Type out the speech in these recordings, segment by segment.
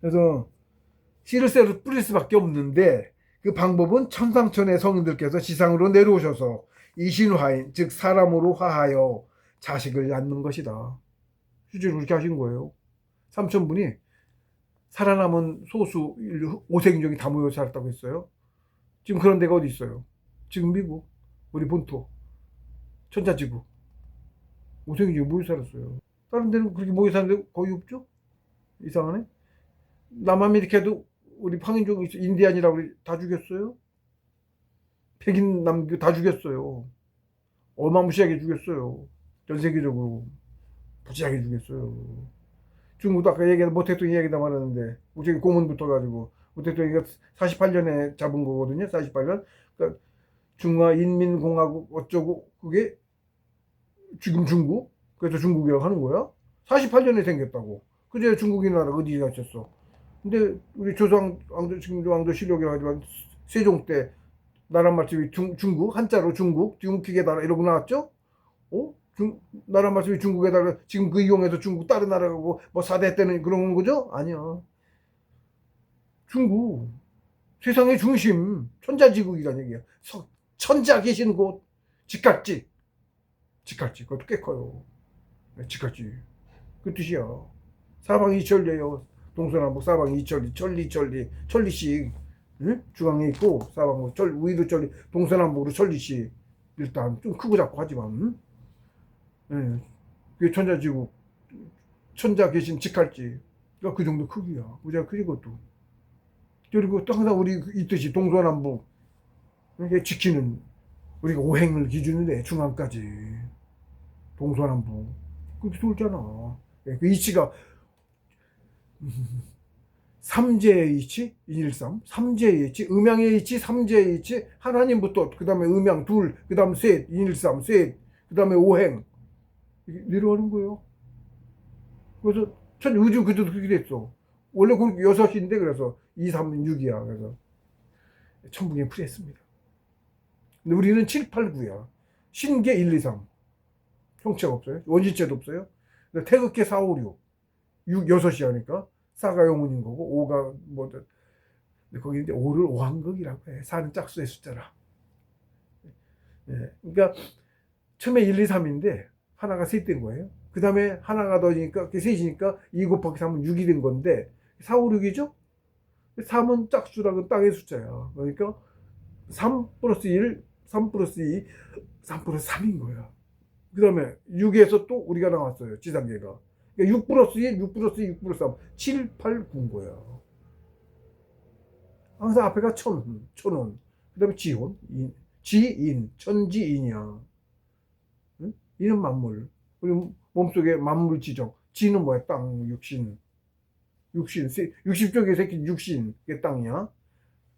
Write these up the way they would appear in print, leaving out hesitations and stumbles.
그래서 씨를 쎄로 뿌릴 수밖에 없는데 그 방법은 천상천의 성인들께서 지상으로 내려오셔서 이신화인 즉 사람으로 화하여 자식을 낳는 것이다. 실제로 그렇게 하신 거예요. 삼천분이 살아남은 소수 오색인종이 다 모여 살았다고 했어요. 지금 그런 데가 어디 있어요? 지금 미국 우리 본토 천자지구 오색인종이 모여 살았어요. 다른 데는 그렇게 모여 사는 데 거의 없죠? 이상하네. 남아메리카도 우리 황인종 인디안이라고 다 죽였어요. 백인 남교 다 죽였어요. 어마무시하게 죽였어요. 전 세계적으로 부지하게 죽였어요. 중국도 아까 얘기한 모 대통령 얘기다 말하는데 저기 고문 붙어가지고 모 대통령이 48년에 잡은 거거든요. 48년. 그러니까 중화인민공화국 어쩌고 그게 지금 중국. 그래서 중국이라고 하는 거야. 48년에 생겼다고. 그제 중국이 나라 어디 갔었어. 근데 우리 조상 왕조 지금 왕조 실록이라고 하지만 세종 때 나라 말씀이 중국 한자로 중국 중국기계 나라 이러고 나왔죠? 어? 나라 말씀이 중국에 나라 지금 그 이용해서 중국 다른 나라고 뭐 4대 때는 그런 거죠? 아니야. 중국 세상의 중심 천자지국이라는 얘기야. 천자 계신 곳 직각지 그것도 꽤 커요. 직각지 그 뜻이야. 사방이천리예요. 동서남북 사방이천리 천리씩 응? 중앙에 있고 사방으로 위로 천리 동서남북으로 천리씩 일단 좀 크고 작고 하지만 응? 그게 천자지국 천자 계신 직할지 그 정도 크기야. 우리가 크지 그것도. 그리고 또 항상 우리 있듯이 동서남북 이렇게 지키는 우리가 오행을 기준으로 해 중앙까지 동서남북 그렇게 돌잖아. 그 이치가 삼재의 이치, 113, 삼재의 이치, 음양의 이치, 삼재의 이치, 하나님부터, 그 다음에 음양 둘, 그 다음 셋, 113, 셋, 그 다음에 오행. 내려가는 거예요. 그래서 우주 그때도 그렇게 됐어. 원래 그 6인데, 그래서 2, 3, 6이야. 그래서 천붕에 풀이했습니다. 근데 우리는 7, 8, 9야. 신계 1, 2, 3. 형체가 없어요. 원시체도 없어요. 태극계 4, 5, 6. 6이 하니까 4가 영혼인 거고 5가 뭐 거기 이제 5를 오한극이라고 해. 4는 짝수의 숫자라. 예. 그러니까 처음에 1, 2, 3인데 하나가 셋된 거예요. 그 다음에 하나가 더니까 그게 셋이니까 2 곱하기 3은 6이 된 건데 4, 5, 6이죠? 3은 짝수라고 땅의 숫자야. 그러니까 3 플러스 1, 3 플러스 2, 3 플러스 3인 거야. 그 다음에 6에서 또 우리가 나왔어요. 지상계가. 6 플러스 1, 6 플러스 2, 6 플러스 3, 7, 8, 9인 거야. 항상 앞에가 천원. 그 다음에 지혼, 지인, 천지인이야. 응? 이는 만물. 우리 몸속에 만물 지정. 지는 뭐야? 땅, 육신. 60쪽에 새낀 육신. 그게 땅이야.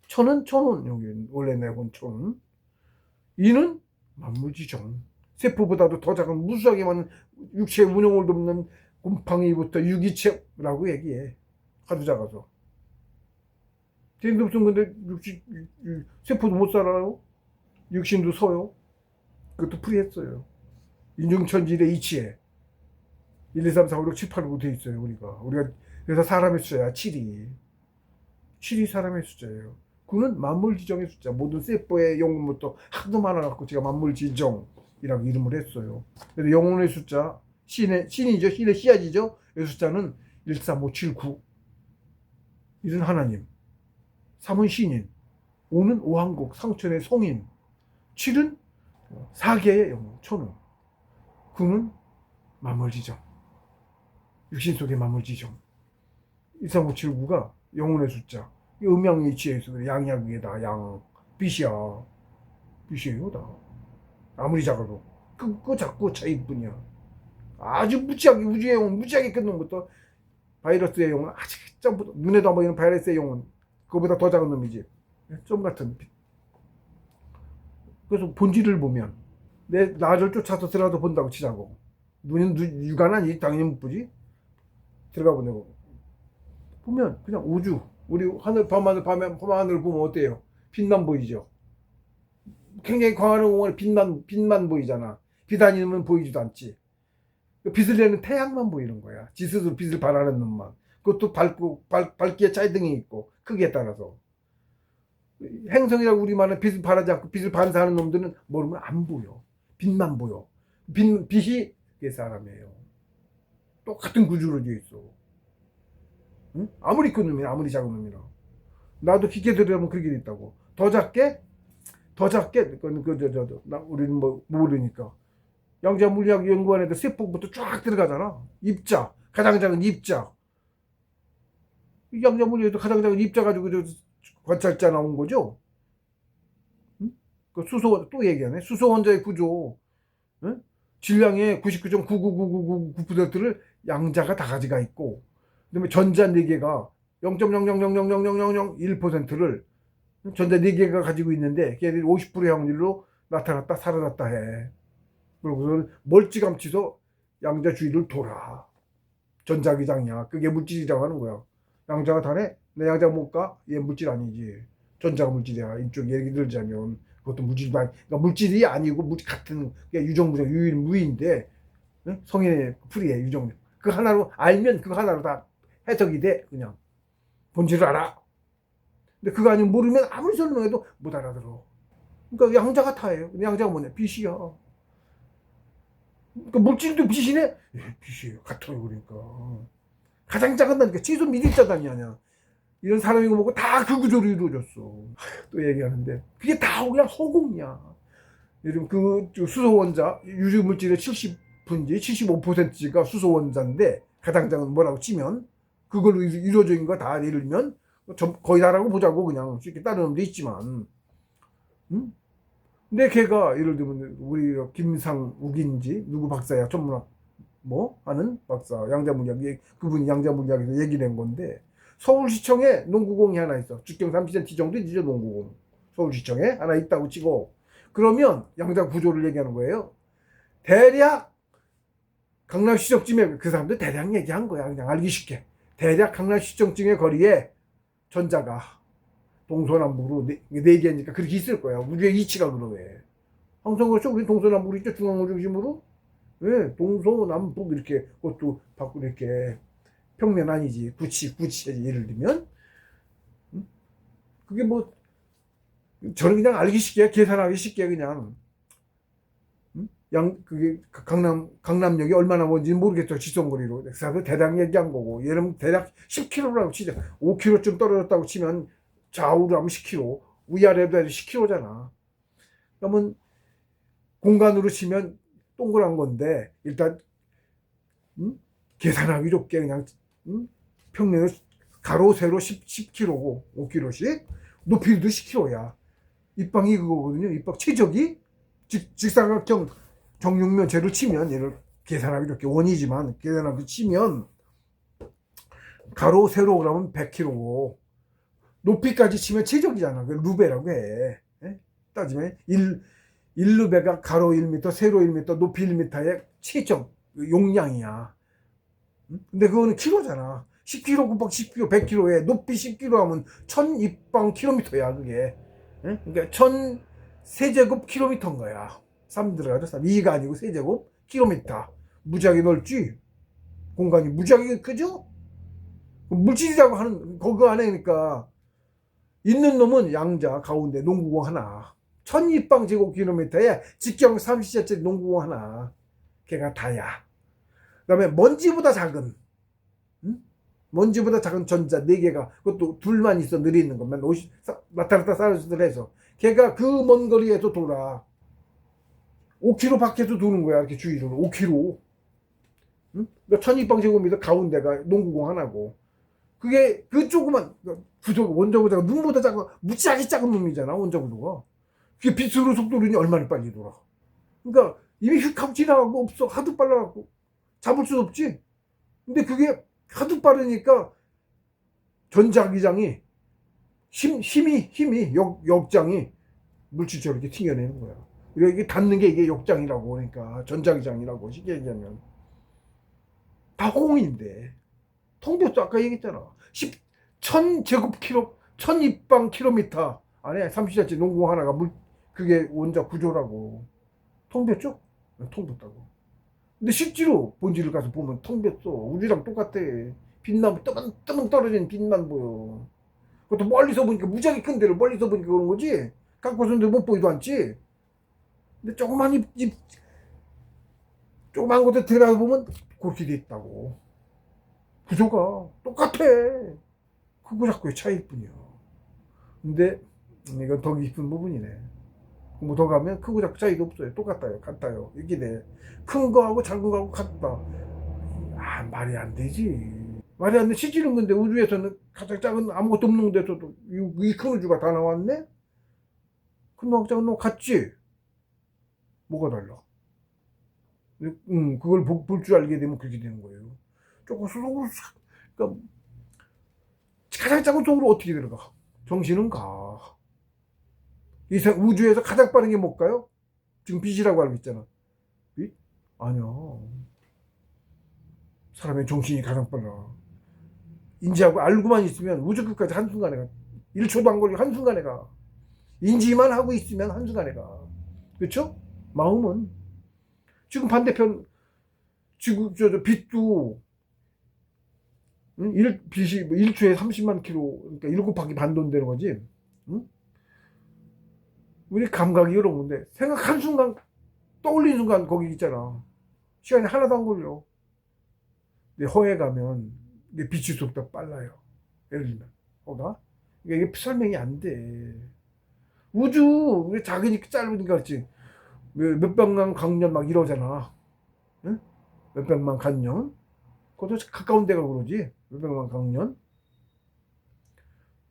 천은 천원. 여기 원래 내본 천. 이는 만물 지정. 세포보다도 더 작은 무수하게 많은 육체의 운영을 돕는 곰팡이부터 유기체라고 얘기해. 하도 작아서. 대인도 근데 세포도 못 살아요. 육신도 서요. 그것도 풀이했어요. 인중천지의 이치에 1, 2, 3, 4, 5, 6, 7, 8, 9 돼 있어요. 우리가 그래서 사람의 숫자야. 7이 사람의 숫자예요. 그는 만물지정의 숫자. 모든 세포의 영혼부터 하도 많아갖고 제가 만물지정이라고 이름을 했어요. 그래서 영혼의 숫자 신이죠. 신의 씨앗이죠. 이 숫자는 1, 3, 5, 7, 9. 1은 하나님. 3은 신인. 5는 오한국, 상천의 성인. 7은 4개의 영혼, 천운. 9는 만물지정. 육신 속의 만물지정. 1, 3, 5, 7, 9가 영혼의 숫자. 음양의 이치에서 양이야 그게다. 양. 빛이야. 빛이에요 다. 아무리 작아도. 그 작고 차이뿐이야. 아주 무지하게 우주의 영혼 무지하게 큰 놈부터 바이러스의 영혼 아직 점부터 눈에도 안 보이는 바이러스의 영혼 그거보다 더 작은 놈이지. 점 같은 빛. 그래서 본질을 보면 내 나를 쫓아서 들어가도 본다고 치자고. 눈은 육안하니 당연히 못 보지. 들어가 보내고 보면 그냥 우주 우리 하늘 밤하늘 보면 어때요? 빛만 보이죠. 굉장히 광활한 공원에 빛만 보이잖아. 빛 아니면 보이지도 않지. 빛을 내는 태양만 보이는 거야. 지 스스로 빛을 발하는 놈만. 그것도 밝기에 차이등이 있고 크기에 따라서. 행성이라고 우리만은 빛을 발하지 않고 빛을 반사하는 놈들은 모르면 안 보여. 빛만 보여. 빛이 그게 사람이에요. 똑같은 구조로 되어 있어. 응? 아무리 큰 놈이나 아무리 작은 놈이나. 나도 깊게 들여다보면 그렇게 돼 있다고. 더 작게 우리는 뭐 모르니까. 양자 물리학 연구원에도 세포부터 쫙 들어가잖아. 입자, 가장 작은 입자. 양자 물리학도 가장 작은 입자 가지고 관찰자 나온 거죠. 응? 그 수소 또 얘기하네. 수소 원자의 구조. 응? 질량의 99.99999%를 양자가 다 가지가 있고, 그다음에 전자 4개가 0.000000001%를 전자 4개가 가지고 있는데 걔들이 50%의 확률로 나타났다 사라졌다 해. 그리고 멀찌감치서 양자 주위를 돌아. 전자기장이야. 그게 물질이라고 하는 거야. 양자가 다네? 내 양자 못 가? 얘 물질 아니지. 전자가 물질이야. 이쪽 예를 들자면 그것도 물질이 아니, 그러니까 물질이 아니고 같은 유정무정 유일무이인데, 응? 성인의 풀이에 유정. 그 하나로 알면 그 하나로 다 해석이 돼. 그냥 본질을 알아. 근데 그거 아니면 모르면 아무리 설명해도 못 알아들어. 그러니까 양자 같아요. 양자가 뭐냐? 빛이야. 그러니까 물질도 빛이네? 예, 빛이에요. 같아요. 그러니까 가장 작은다니까. 최소 미리자단이 아니야. 이런 사람이고 뭐고 다 그 구조로 이루어졌어. 또 얘기하는데 그게 다 그냥 허공이야. 요즘 그 수소 원자 유리 물질의 70분지 75%가 수소 원자인데 가장 작은 뭐라고 치면 그걸로 이루어져 있는 거 다 예를 들면 거의 다라고 보자고. 그냥 쉽게 다른 놈도 있지만, 응? 근데 걔가 예를 들면 우리 김상욱인지 누구 박사야, 천문학 뭐 하는 박사, 양자물리학, 그분이 양자물리학에서 얘기를 한 건데, 서울시청에 농구공이 하나 있어.直径 30cm 정도 되죠, 농구공. 서울시청에 하나 있다고 치고, 그러면 양자 구조를 얘기하는 거예요. 대략 강남시청쯤에, 그 사람들 대략 얘기한 거야. 그냥 알기 쉽게. 대략 강남시청쯤의 거리에 전자가 동서남북으로 네 개니까 그렇게 있을 거야. 우주의 이치가 그러해. 항상 그렇죠. 우리 동서남북 있죠. 중앙을 중심으로. 예, 동서남북 이렇게 그것도 바꾸 이렇게 평면 아니지. 구치 예를 들면. 그게 뭐 저는 그냥 알기 쉽게 계산하기 쉽게 그냥 그게 강남역이 얼마나 먼지 모르겠죠. 지속거리로. 그래서 대략 얘기한 거고. 얘는 대략 10km라고 치자. 5km쯤 떨어졌다고 치면 좌우로 하면 10km, 위아래도 해도 10km잖아. 그러면 공간으로 치면 동그란 건데, 일단 계산하기 좋게 그냥 평면을 가로 세로 10km고 5km씩, 높이도 10km야. 입방이 그거거든요. 입방 최적이 직사각형 정육면체로 치면, 얘를 계산하기 좋게 원이지만 계산하기 치면 가로 세로 그러면 100km고 높이까지 치면 최적이잖아. 그 루베라고 해. 예? 따지면 1루베가 가로 1m, 세로 1m, 높이 1m의 최적 용량이야. 근데 그거는 킬로잖아. 10km 곱하기 10km, 100km에 높이 10km 하면 1000입방 km야, 그게. 예? 그러니까 1000세제곱 킬로미터인 거야. 3 들어가죠. 3. 2가 아니고 세제곱 킬로미터. 무지하게 넓지? 공간이 무지하게 크죠? 물질이라고 하는 그거 안에, 그러니까 있는 놈은 양자 가운데 농구공 하나, 1000입방 제곱킬로미터에 직경 30cm짜리 농구공 하나. 걔가 다야. 그 다음에 먼지보다 작은, 먼지보다 작은 전자 4개가, 그것도 둘만 있어. 늘 있는 것만 나타났다 사라졌다 해서 걔가 그 먼 거리에서 돌아. 5km 밖에서 도는 거야. 이렇게 주위로 5km. 그러니까 1000입방 제곱미터 가운데가 농구공 하나고, 그게 그 조그만 구조, 원자보다 눈보다 작은 무지하게 작은 놈이잖아. 원자구도가. 그게 빛으로 속도로 얼마나 빨리 돌아. 그러니까 이미 휙 하고 지나가고 없어. 하도 빨라갖고 잡을 수 없지. 근데 그게 하도 빠르니까 전자기장이 힘이 역장이 물질처럼 이렇게 튕겨내는 거야. 이게 닿는 게 이게 역장이라고. 그러니까 전자기장이라고 쉽게 얘기하면 다 호응인데 통비도 아까 얘기했잖아. 1000제곱킬로 1000입방 킬로미터 안에 30cm 농구공 하나가 그게 원자 구조라고. 통비었죠? 통비었다고. 근데 실제로 본질을 가서 보면 통비었어. 우주랑 똑같아. 빛만 뜨문 떨어진 빛만 보여. 그것도 멀리서 보니까 무지하게 큰 데를 멀리서 보니까 그런 거지. 갖고 있는데 못 보이도 않지. 근데 조그만 조그만 곳에 들어가서 보면 그렇게 돼 있다고. 구조가 똑같아. 크고 작고의 차이일 뿐이야. 근데 이건 더 깊은 부분이네. 뭐 더 가면 크고 작고 차이도 없어요. 똑같아요. 같아요. 이렇게 돼. 큰 거하고 작은 거하고 같다. 아, 말이 안 되지. 말이 안 돼. 실질은 근데 우주에서는 가장 작은 아무것도 없는 데서도 이 큰 우주가 다 나왔네? 큰 놈하고 작은 놈 같지? 뭐가 달라? 그걸 볼 줄 알게 되면 그렇게 되는 거예요. 조금 속으로, 그러니까 가장 작은 속으로 어떻게 들어가? 정신은 가. 우주에서 가장 빠른 게 뭘까요? 지금 빛이라고 알고 있잖아. 빛? 아니야. 사람의 정신이 가장 빨라. 인지하고 알고만 있으면 우주 끝까지 한순간에 가. 1초도 안 걸리고 한순간에 가. 인지만 하고 있으면 한순간에 가. 그렇죠? 마음은. 지금 반대편, 지금 빛도 빛이 1초에 30만 킬로, 그러니까 1 곱하기 반돈 되는 거지. 응? 우리 감각이 이런 건데, 생각 한순간, 떠올리는 순간 거기 있잖아. 시간이 하나도 안 걸려. 근데 허에 가면, 이게 빛의 속도가 빨라요. 예를 들면, 허가? 이게 설명이 안 돼. 우주, 작으니까 짧으니까 그렇지. 몇백만 광년 막 이러잖아. 응? 몇백만 광년? 그것도 가까운 데가 그러지. 몇백만 광년?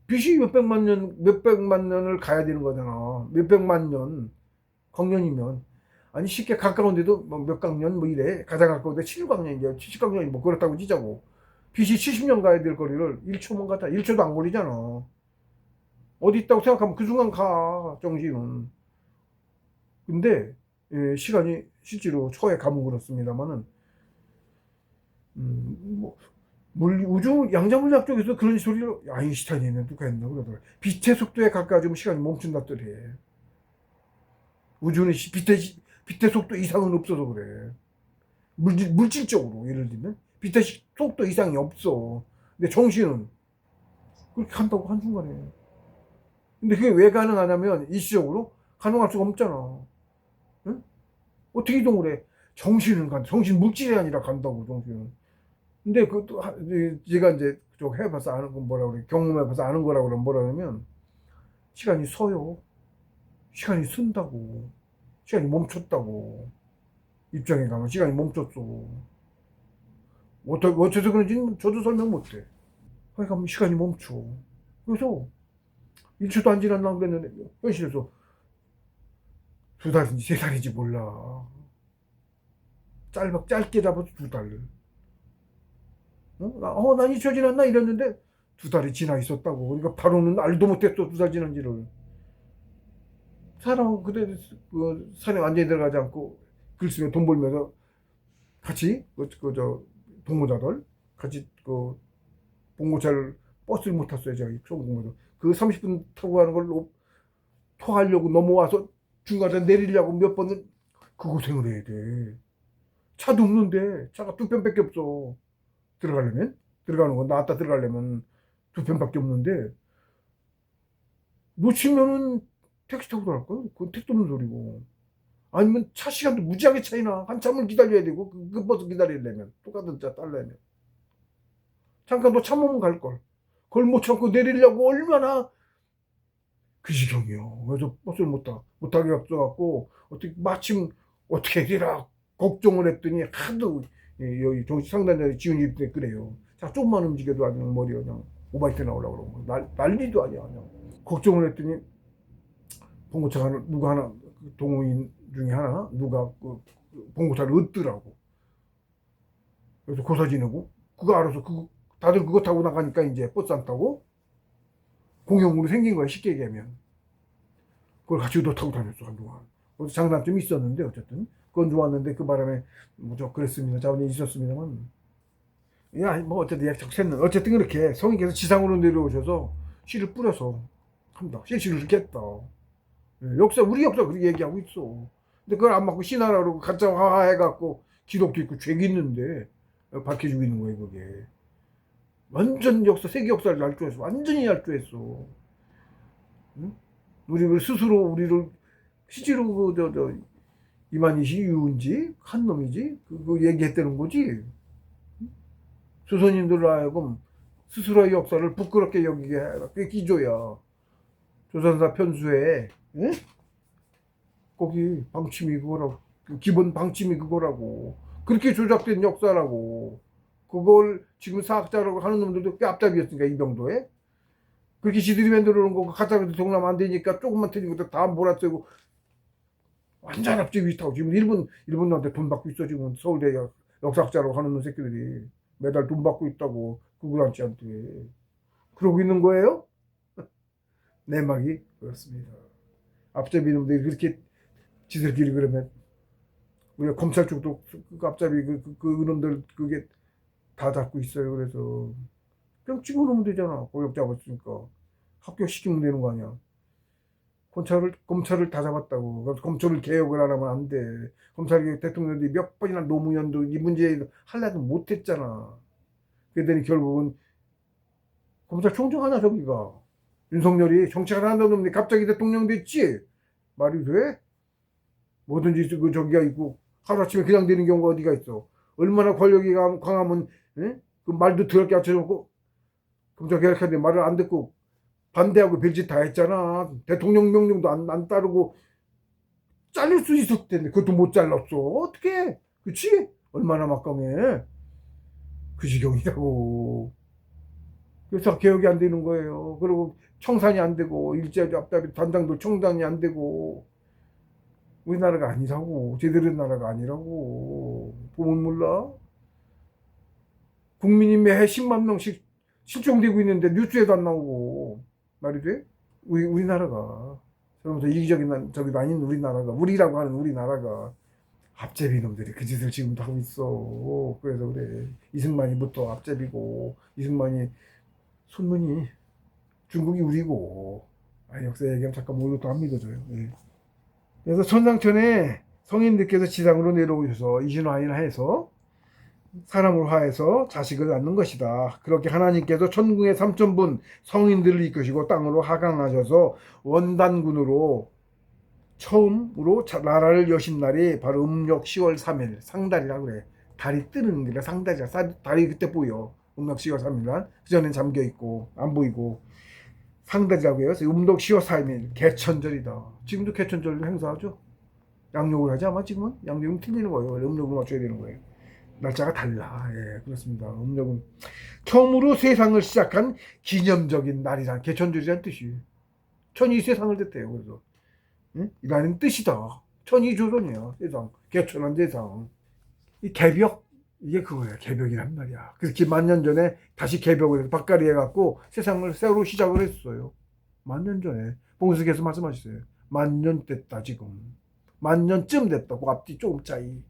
빛이 몇백만 년을 가야 되는 거잖아. 몇백만 년, 광년이면. 아니, 쉽게 가까운데도 몇 광년, 뭐 이래. 가장 가까운데 7광년이야. 70광년이 뭐 그렇다고 치자고. 빛이 70년 가야 될 거리를 1초만 가다. 1초도 안 걸리잖아. 어디 있다고 생각하면 그 순간 가, 정신은. 근데, 시간이 실제로 처에 가면 그렇습니다만은, 뭐, 우주 양자물리학 쪽에서 그런 소리를 아인슈타인이는 누가 했나 그러더라. 빛의 속도에 가까워지면 시간이 멈춘다더래. 우주는 빛의 속도 이상은 없어서 그래. 물질적으로 예를 들면 빛의 속도 이상이 없어. 근데 정신은 그렇게 한다고 한순간에. 근데 그게 왜 가능하냐면 일시적으로 가능할 수가 없잖아. 응? 어떻게 이동을 해? 정신은 간다. 정신 물질이 아니라 간다고 정신은. 근데 그것도 제가 이제 좀 해봐서 아는 건 뭐라 그래, 경험해봐서 아는 거라 그러면 뭐라 그러면 시간이 서요. 시간이 쓴다고. 시간이 멈췄다고. 입장에 가면 시간이 멈췄어. 어째서 그런지는 저도 설명 못해. 거기 가면 시간이 멈춰. 그래서 1초도 안 지났나 그랬는데 현실에서 2달인지 3달인지 몰라. 짧게 잡아도 2달. 난 2초 지났나 이랬는데 2달이 지나 있었다고. 그러니까 바로는 알도 못했어. 2달 지난지를. 사람은 그때 그 산에 완전히 들어가지 않고 글 쓰며 돈 벌면서 같이 동무자들 같이 그 봉고차를 버스를 못 탔어요. 저기 소공무도 그 30분 타고 가는 걸 토하려고 넘어와서 중간에 내리려고 몇 번은 그 고생을 해야 돼. 차도 없는데 차가 2편밖에 없어. 들어가는 건 나왔다 들어가려면 2편밖에 없는데 놓치면은 택시 타고 들어갈 거야. 그건 택도 없는 소리고. 아니면 차 시간도 무지하게 차이나. 한참을 기다려야 되고 그 버스 기다리려면 똑같은 차 따려면 잠깐 너 참으면 갈걸. 그걸 못 참고 내리려고 얼마나 그 지경이요. 그래서 버스를 못하게 없어갖고 마침 어떻게 되라 걱정을 했더니 하도 여기 정신 상담자의 지훈이 때 그래요. 자, 조금만 움직여도 아주 머리가 그냥 오바이트 나오려고 그러고 난리도 아니야. 그냥 걱정을 했더니 봉고차가 누가 하나 동호인 중에 하나 누가 그 봉고차를 얻더라고. 그래서 고사 지내고 그거 알아서 다들 그거 타고 나가니까 이제 버스 안 타고 공용으로 생긴 거야. 쉽게 얘기하면 그걸 같이 너 타고 다녔어 한동안. 장단점이 있었는데 어쨌든 그건 좋았는데 그 바람에 뭐저 그랬습니다. 자원이 있었습니다만 뭐 어쨌든 그렇게 성인께서 지상으로 내려오셔서 씨를 뿌려서 합니다. 씨를 깼다. 우리 역사 그렇게 얘기하고 있어. 근데 그걸 안 맞고 신하라고 가짜 화해갖고 기독교 있고 죄 있는데 밝혀주고 있는 거예요 그게. 완전 역사, 세계 역사를 얄조했어. 완전히 얄조했어. 응? 우리를 스스로 우리를 시지로 이만희씨 유은지 한 놈이지 그거 얘기했다는 거지. 조선인들로 하여금 스스로의 역사를 부끄럽게 여기게 해라. 그게 기조야. 조선사 편수에 응? 거기 방침이 그거라고. 기본 방침이 그거라고. 그렇게 조작된 역사라고. 그걸 지금 사학자라고 하는 놈들도 꽤 앞잡이였으니까 이병도에. 그렇게 지들이 만들어 놓은 거 가짜로 동남 안 되니까 조금만 틀린 것도 다 몰아쓰고 완전 앞집이 있다고. 지금 일본한테 돈 받고 있어. 지금 서울대 역사학자라고 하는 놈 새끼들이 매달 돈 받고 있다고 구구단체한테 그러고 있는 거예요. 내막이 그렇습니다. 앞잡이 놈들이 그렇게 지들끼리 그러면 우리가 검찰 쪽도 그 앞잡이 그 놈들 그게 다 잡고 있어요. 그래서 그냥 찍어놓으면 되잖아. 고역 잡았으니까 합격시키면 되는 거 아니야. 검찰을 다 잡았다고. 그래서 검찰을 개혁을 안 하면 안 돼. 검찰 대통령들이 몇 번이나 노무현도 이 문제에 하려도 못했잖아. 그랬더니 결국은 검찰총장 하나 저기가 윤석열이 정치를 한다는 놈이 갑자기 대통령 됐지. 말이 돼? 뭐든지 그 저기가 있고 하루아침에 그냥 되는 경우가 어디가 있어. 얼마나 권력이 강하면 에? 그 말도 더럽게 갖춰놓고 검찰 개혁하는데 말을 안 듣고 반대하고 별짓 다 했잖아. 대통령 명령도 안 따르고 잘릴 수 있었을 텐데 그것도 못 잘랐어. 어떻게? 그치? 얼마나 막강해. 그 지경이라고. 그래서 개혁이 안 되는 거예요. 그리고 청산이 안 되고 일제 앞다리 단장도 청산이 안 되고 우리나라가 아니라고. 제대로 된 나라가 아니라고. 보면 몰라? 국민이 매해 10만 명씩 실종되고 있는데 뉴스에도 안 나오고. 말이 돼? 우리나라가 그러면서 이기적인 저기도 아닌 우리나라가 우리라고 하는 우리나라가 앞제비 놈들이 그 짓을 지금도 하고 있어. 그래서 그래. 이승만이부터 앞제비고 이승만이 손문이 중국이 우리고. 역사 얘기하면 잠깐 이것도 안 믿어져요. 예. 그래서 천상천에 성인들께서 지상으로 내려오셔서 이신화인을 해서 사람을 화해서 자식을 낳는 것이다. 그렇게 하나님께서 천궁의 3천분 성인들을 이끄시고 땅으로 하강하셔서 원단군으로 처음으로 나라를 여신 날이 바로 음력 10월 3일 상달이라고 그래. 달이 뜨는 게 상달이야. 달이 그때 보여. 음력 10월 3일 날. 그전엔 잠겨있고 안 보이고 상달이라고 해요. 그래서 음력 10월 3일 개천절이다. 지금도 개천절 행사하죠. 양력을 하지 아마 지금은? 양력은 틀리는 거예요. 음력을 맞춰야 되는 거예요. 날짜가 달라. 예, 그렇습니다. 음력은 처음으로 세상을 시작한 기념적인 날이란 개천절이라는 뜻이. 천이 세상을 됐대요. 그래서 응? 이라는 뜻이다. 천이 조선이야. 세상 개천한 세상. 이 개벽 이게 그거야. 개벽이란 말이야. 그래서 만년 전에 다시 개벽을 해서 박가리 해갖고 세상을 새로 시작을 했어요. 만년 전에 봉수께서 말씀하셨어요. 만년 됐다 지금. 만년쯤 됐다. 그 앞뒤 조금 차이.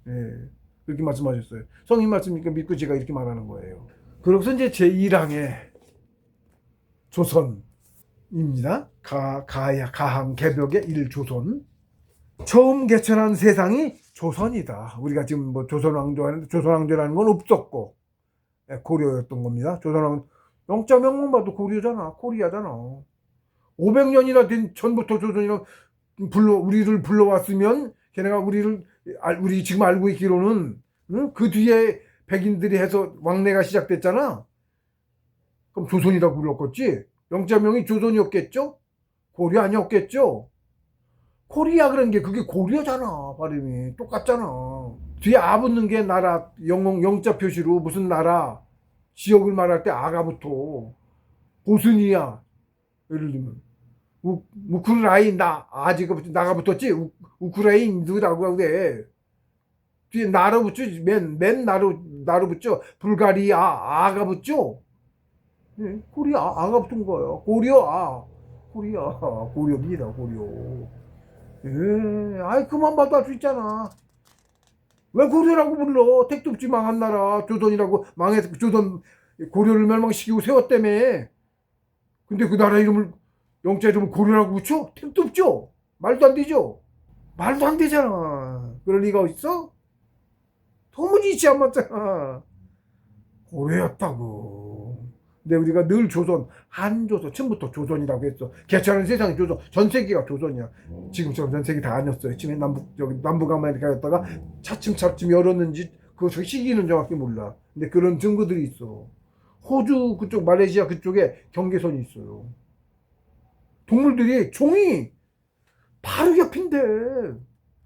예. 그렇게 말씀하셨어요. 성인 말씀이니까 믿고 제가 이렇게 말하는 거예요. 그래서 이제 제1항의 조선입니다. 가항 개벽의 1조선. 처음 개천한 세상이 조선이다. 우리가 지금 뭐 조선왕조 하는데 조선왕조라는 건 없었고 고려였던 겁니다. 조선왕 영자 명문 봐도 고려잖아. 코리아잖아. 500년이나 된 전부터 조선이랑 우리를 불러왔으면 걔네가 우리 지금 알고 있기로는 응? 그 뒤에 백인들이 해서 왕래가 시작됐잖아. 그럼 조선이라고 불렀겠지. 영자명이 조선이었겠죠. 고려 아니었겠죠. 코리아 그런 게 그게 고려잖아. 발음이 똑같잖아. 뒤에 아 붙는 게 나라 영자 표시로 무슨 나라 지역을 말할 때 아가 붙어. 보스니아 예를 들면 우크라이나 나가 붙었지. 우크라이나라고 그래. 뒤에 나로 붙죠. 맨 나로 붙죠. 불가리아 아가 붙죠. 네, 코리아 아가 붙은 거예요. 코리아 고려입니다. 고려. 예, 아이 그만 봐도 알 수 있잖아. 왜 고려라고 불러? 택도 없지 망한 나라 조선이라고 조선 고려를 멸망시키고 세웠다며. 근데 그 나라 이름을 영자 이름을 고려라고 붙여? 택도 없죠. 말도 안 되죠. 말도 안 되잖아. 그럴 리가 있어? 도무지 이치 안 맞잖아. 고려였다고. 근데 우리가 늘 조선, 한조선, 처음부터 조선이라고 했어. 개천하는 세상이 조선, 전 세계가 조선이야. 지금처럼 전 세계 다 아니었어요. 처음에 남북 아메리카였다가 차츰차츰 열었는지 그 시기는 정확히 몰라. 근데 그런 증거들이 있어. 호주 그쪽, 말레이시아 그쪽에 경계선이 있어요. 동물들이 종이 바로 옆인데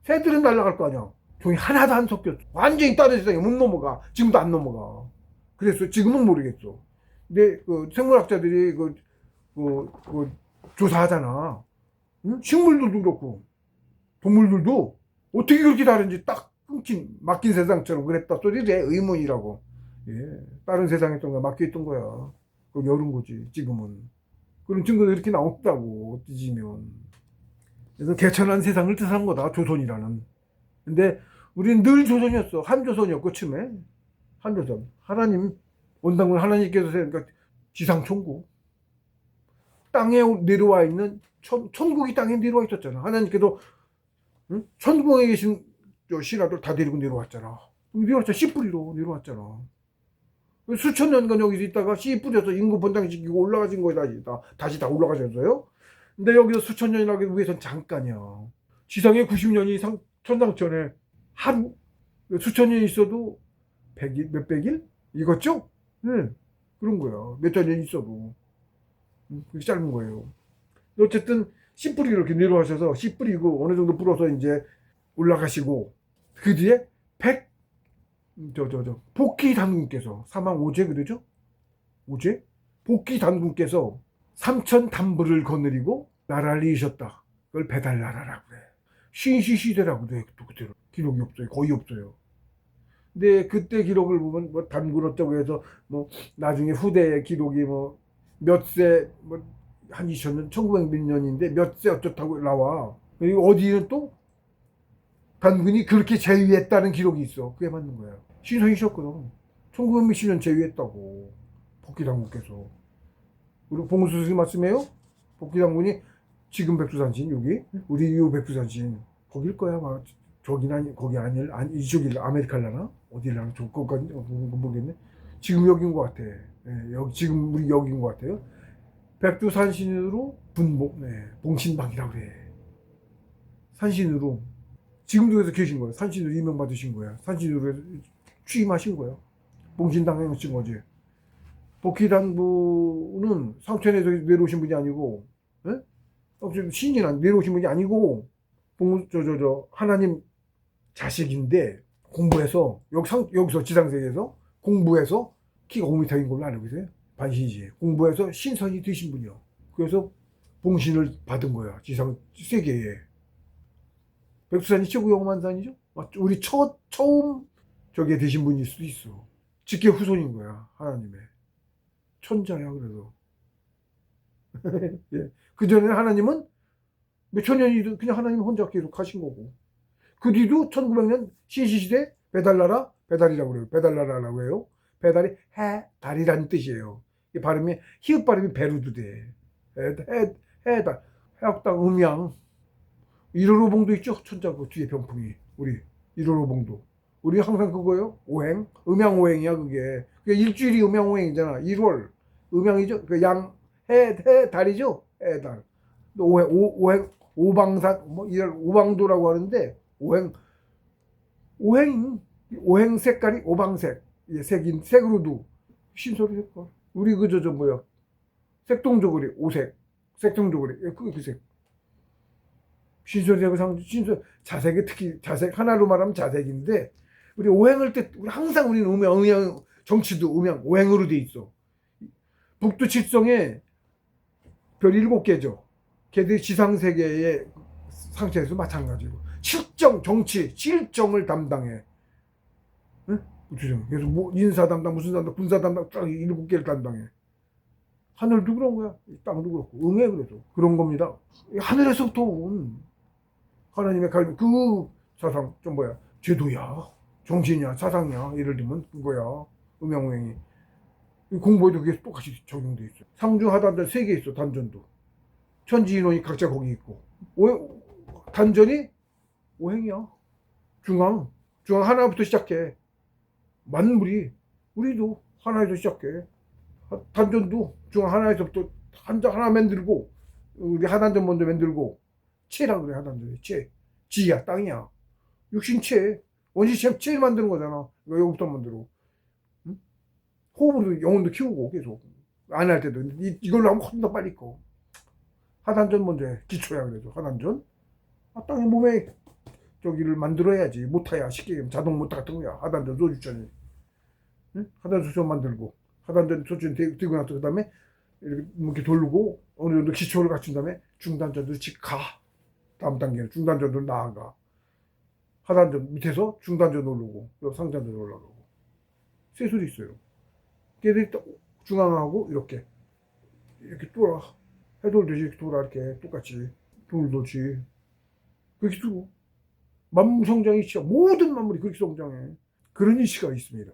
새들은 날아갈 거 아니야. 종이 하나도 안 섞였어. 완전히 다른 세상에 못 넘어가. 지금도 안 넘어가. 그래서 지금은 모르겠어. 근데 그 생물학자들이 그 조사하잖아. 응? 식물들도 그렇고 동물들도 어떻게 그렇게 다른지 딱 막힌 세상처럼 그랬다 소리를 해. 의문이라고. 예, 다른 세상에 있던 거 막혀있던 거야. 그걸 열은 거지 지금은. 그런 증거들이 이렇게 나온다고 뒤지면. 그래서 개천한 세상을 뜻하는 거다 조선이라는. 근데 우리는 늘 조선이었어. 한조선이었고 처음에 한조선. 하나님 원당군 하나님께서 그러니까 지상천국 땅에 내려와 있는 천국이 땅에 내려와 있었잖아. 하나님께서 응? 천국에 계신 신하들 다 데리고 내려왔잖아. 내려왔잖아. 씨 뿌리로 내려왔잖아. 수천 년간 여기서 있다가 씨 뿌려서 임금 번창시키고 올라가신 거에 다시 다 올라가셨어요. 근데 여기서 수천 년이라고 위해서는 잠깐이야. 지상에 90년 이상 천상천에 하루 수천 년 있어도 100일 몇백일 이거죠? 네, 그런 거야. 몇천 년 있어도 그렇게 짧은 거예요. 어쨌든 씨 뿌리로 이렇게 내려가셔서 씨 뿌리고 어느 정도 불어서 이제 올라가시고 그 뒤에 복귀 단군께서 사망 오제 그러죠? 오제? 복귀 단군께서 삼천 담불을 거느리고 나라를 이으셨다. 그걸 배달나라라고 그래. 신시시대라고 그래. 또 그대로 기록이 없어요. 거의 없어요. 근데 그때 기록을 보면 뭐 단군 어쩌고 해서 뭐 나중에 후대의 기록이 뭐 몇 세 뭐 한 2000년 1900년인데 몇 세 어쩌다고 나와. 그리고 어디는 또 단군이 그렇게 제위했다는 기록이 있어. 그게 맞는 거야. 신성이셨거든. 1900년 제위했다고 복귀당군께서. 그리고 봉수스님 말씀해요. 복귀당군이 지금 백두산신 여기 우리 이후 백두산신 거길 거야. 막 저긴 아니 거기 아니 이쪽일 아메리카라나 어디라나 저거까지 모르겠네. 지금 여긴 것 같아. 예, 여기 지금 우리 여긴 것 같아요. 백두산신으로 봉신방이라고 그래. 산신으로 지금도 그래서 계신 거예요. 산신으로 임명받으신 거야. 산신으로 해서 취임하신 거예요. 봉신당에 오신 거지. 복희당부는 상천에서 내려오신 분이 아니고, 예? 신이나 내려오신 분이 아니고, 하나님 자식인데, 공부해서, 여기서 지상세계에서 공부해서 키가 5m인 걸로 알고 계세요. 반신이지. 공부해서 신선이 되신 분이요. 그래서 봉신을 받은 거야. 지상 세계에. 백두산이 최고 영험한 산이죠. 우리 처음 저게 되신 분일 수도 있어. 직계 후손인 거야. 하나님의. 천자야 그래도. 예. 그전에 하나님은 몇천 년이도 그냥 하나님 혼자 계속 가신 거고. 그 뒤도 1900년 신시시대 배달나라, 배달이라고 그래요. 배달나라라고 해요. 배달이 해달이라는 뜻이에요. 이 발음이 히읗 발음이 배로도 돼. 해달. 해학당 음양. 일월오봉도 있죠. 천자 그 뒤에 병풍이. 우리 일월오봉도. 우리 항상 그거요. 오행. 음양오행이야 그게. 그게 일주일이 음양오행이잖아. 1월. 음양이죠. 그 달이죠. 해달. 오행, 오방산, 이런 오방도라고 하는데, 오행 색깔이 오방색. 색인, 색으로도 신소리 색깔. 우리 뭐야. 색동저고리, 오색. 색동저고리. 그게 그 색. 신소리하고 자색이 특히 자색, 하나로 말하면 자색인데, 우리 오행을 때, 항상 우리는 음양, 정치도 음양, 오행으로 돼 있어. 북두 칠성에 별 7개죠. 걔들이 지상세계의 상태에서 마찬가지고. 정치, 실정을 담당해. 응? 그래서 인사 담당, 무슨 담당, 군사 담당, 딱 7개를 담당해. 하늘도 그런 거야. 땅도 그렇고. 응해, 그래도. 그런 겁니다. 하늘에서부터 온 하나님의 갈비, 그 사상, 제도야. 정신이야, 사상이야. 예를 들면 그거야. 음양오행이. 공부에도 그게 똑같이 적용돼 있어. 상중하단전 3개 있어. 단전도. 천지인원이 각자 거기 있고. 단전이 오행이야. 중앙 하나부터 시작해. 만물이 우리도 하나에서 시작해. 단전도 중앙 하나에서부터 하나 만들고, 우리 하단전 먼저 만들고, 체라 그래, 하단전이. 체. 지야, 땅이야. 육신체. 원시체, 체 만드는 거잖아. 이거 여기부터 만들어. 응? 호흡으로 영혼도 키우고, 계속. 안 할 때도. 이걸로 하면 훨씬 더 빨리 꺼. 하단전 먼저 해. 기초야, 그래도. 하단전. 땅에 몸에 저기를 만들어야지. 모타야. 쉽게 얘기하면 자동 모타 같은 거야. 하단전 소주전이. 응? 하단전 소주 만들고. 하단전 소주전 들고 나서 그 다음에 이렇게 돌고 어느 정도 기초를 갖춘 다음에 중단전으로 직 가. 다음 단계는 중단전으로 나아가. 하단전 밑에서 중단전 오르고 상단전 올라가고. 쇠술이 있어요. 걔들이 중앙하고 이렇게 돌아. 해돌듯이 이렇게 돌아. 이렇게 똑같이 돌듯이 그렇게 두고 만물성장이 진짜 모든 만물이 그렇게 성장해. 그런 이치가 있습니다.